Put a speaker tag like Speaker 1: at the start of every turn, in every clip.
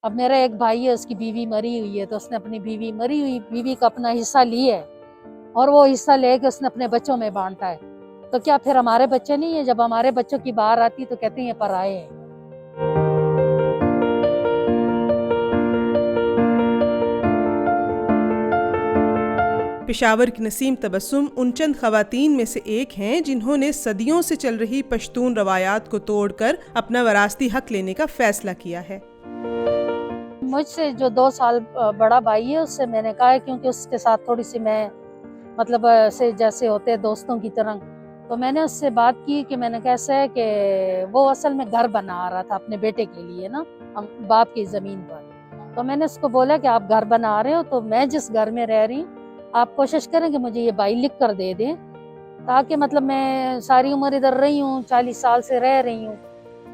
Speaker 1: अब मेरा एक भाई है, उसकी बीवी मरी हुई है, तो उसने अपनी मरी हुई बीवी का अपना हिस्सा लिया है और वो हिस्सा लेके उसने अपने बच्चों में बांटा है। तो क्या फिर हमारे बच्चे नहीं है? जब हमारे बच्चों की बात आती तो कहते हैं ये पराये हैं।
Speaker 2: पेशावर की नसीम तबस्सुम उन चंद खवातीन में से एक हैं जिन्होंने सदियों से चल रही पश्तून रवायात को तोड़कर अपना वरासती हक लेने का फैसला किया है।
Speaker 1: मुझसे जो 2 साल बड़ा भाई है, उससे मैंने कहा है, क्योंकि उसके साथ थोड़ी सी मैं मतलब ऐसे जैसे होते हैं दोस्तों की तरह, तो मैंने उससे बात की कि मैंने कैसे है कि वो असल में घर बना रहा था अपने बेटे के लिए ना, बाप की ज़मीन पर। तो मैंने उसको बोला कि आप घर बना रहे हो तो मैं जिस घर में रह रही हूँ आप कोशिश करें कि मुझे ये बाई लिख कर दे दें, ताकि मतलब मैं सारी उम्र इधर रही हूँ, 40 साल से रह रही हूँ,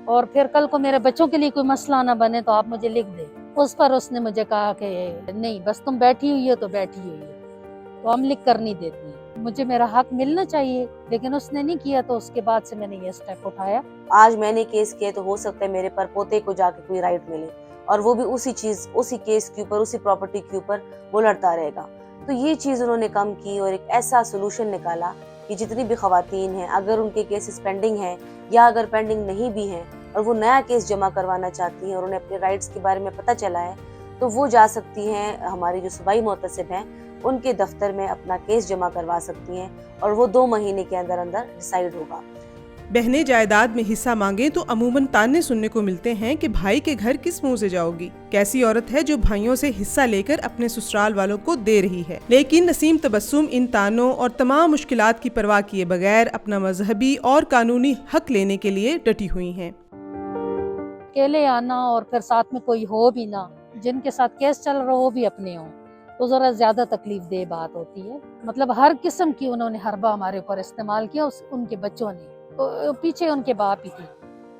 Speaker 1: और फिर कल को मेरे बच्चों के लिए कोई मसला ना बने तो आप मुझे लिख दें। उस पर उसने मुझे कहा कि नहीं, बस तुम बैठी हुई हो तो बैठी हुई हो, तो हम लिख कर नहीं देते, मुझे मेरा हक मिलना चाहिए। लेकिन उसने नहीं किया, तो उसके बाद से मैंने ये स्टेप उठाया।
Speaker 3: आज मैंने केस किया तो हो सकता है मेरे पर पोते को जाके कोई राइट मिले, और वो भी उसी चीज, उसी केस के ऊपर, उसी प्रॉपर्टी के ऊपर वो लड़ता रहेगा। तो ये चीज उन्होंने कम की और एक ऐसा सोल्यूशन निकाला कि जितनी भी खवातीन हैं, अगर उनके केसेस पेंडिंग हैं या अगर पेंडिंग नहीं भी हैं और वो नया केस जमा करवाना चाहती हैं और उन्हें अपने राइट्स के बारे में पता चला है, तो वो जा सकती हैं हमारी जो सूबाई मोहतसिब हैं उनके दफ्तर में अपना केस जमा करवा सकती हैं और वो 2 महीने के अंदर अंदर डिसाइड होगा।
Speaker 2: बहनें जायदाद में हिस्सा मांगे तो अमूमन ताने सुनने को मिलते हैं कि भाई के घर किस मुंह से जाओगी, कैसी औरत है जो भाइयों से हिस्सा लेकर अपने ससुराल वालों को दे रही है। लेकिन नसीम तबस्सुम इन तानों और तमाम मुश्किलात की परवाह किए बगैर अपना मजहबी और कानूनी हक लेने के लिए डटी हुई हैं।
Speaker 1: अकेले आना और फिर साथ में कोई हो भी ना, जिनके साथ केस चल रहा हो वो भी अपने हो, तो जरा ज्यादा तकलीफ दे बात होती है। मतलब हर किस्म की उन्होंने हरबा हमारे ऊपर इस्तेमाल किया, उनके बच्चों ने, तो पीछे उनके बाप ही थे।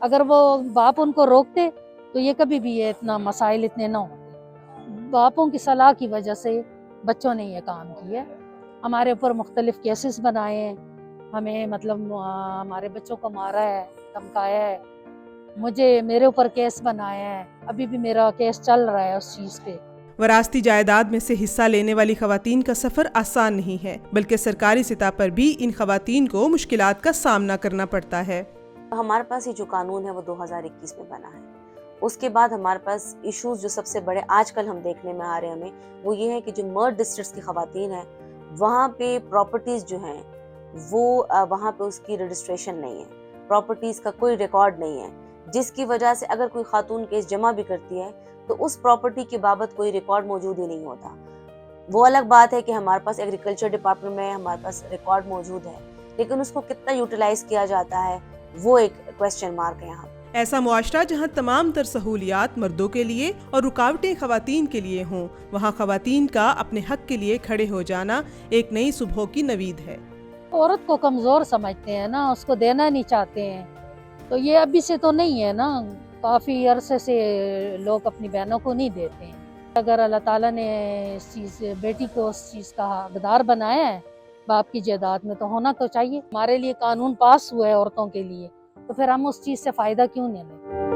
Speaker 1: अगर वो बाप उनको रोकते तो ये कभी भी ये इतना मसाइल इतने ना होते। बापों की सलाह की वजह से बच्चों ने ये काम किया, हमारे ऊपर मुख्तलिफ केसेस बनाए हैं, हमें मतलब हमारे बच्चों को मारा है, धमकाया है, मुझे मेरे ऊपर केस बनाया है, अभी भी मेरा केस चल रहा है उस चीज़ पे।
Speaker 2: वरासती जायदाद में से हिस्सा लेने वाली खवातीन का सफर आसान नहीं है, बल्कि सरकारी सतह पर भी इन खवातीन को मुश्किलात का सामना करना पड़ता है।
Speaker 3: हमारे पास ये जो कानून है वो 2021 में बना है। उसके बाद हमारे पास इश्यूज जो सबसे बड़े आजकल हम देखने में आ रहे हैं हमें, वो ये है कि जो मर्द डिस्ट्रिक्ट्स की खवातीन हैं वहाँ पे प्रॉपर्टीज जो हैं वो वहाँ पे उसकी रजिस्ट्रेशन नहीं है, प्रॉपर्टीज का कोई रिकॉर्ड नहीं है, जिसकी वजह से अगर कोई खातून केस जमा भी करती है तो उस प्रॉपर्टी के बाबत कोई रिकॉर्ड मौजूद ही नहीं होता। वो अलग बात है कि हमारे पास एग्रीकल्चर डिपार्टमेंट में हमारे पास रिकॉर्ड मौजूद है, लेकिन उसको कितना यूटिलाइज किया जाता है वो एक क्वेश्चन मार्क है यहाँ।
Speaker 2: ऐसा मुआशरा जहाँ तमाम तर सहूलियात मर्दों के लिए और रुकावटें खवातीन के लिए हों, वहाँ खवातीन का अपने हक के लिए खड़े हो जाना एक नई सुबह की नवीद है।
Speaker 1: औरत को कमज़ोर समझते हैं ना, उसको देना नहीं चाहते हैं, तो ये अभी से तो नहीं है ना, काफ़ी अरसे से लोग अपनी बहनों को नहीं देते हैं। अगर अल्लाह ताला ने इस चीज़ बेटी को उस चीज़ का हकदार बनाया है बाप की जायदाद में, तो होना तो चाहिए। हमारे लिए कानून पास हुआ है औरतों के लिए, तो फिर हम उस चीज़ से फ़ायदा क्यों नहीं लें।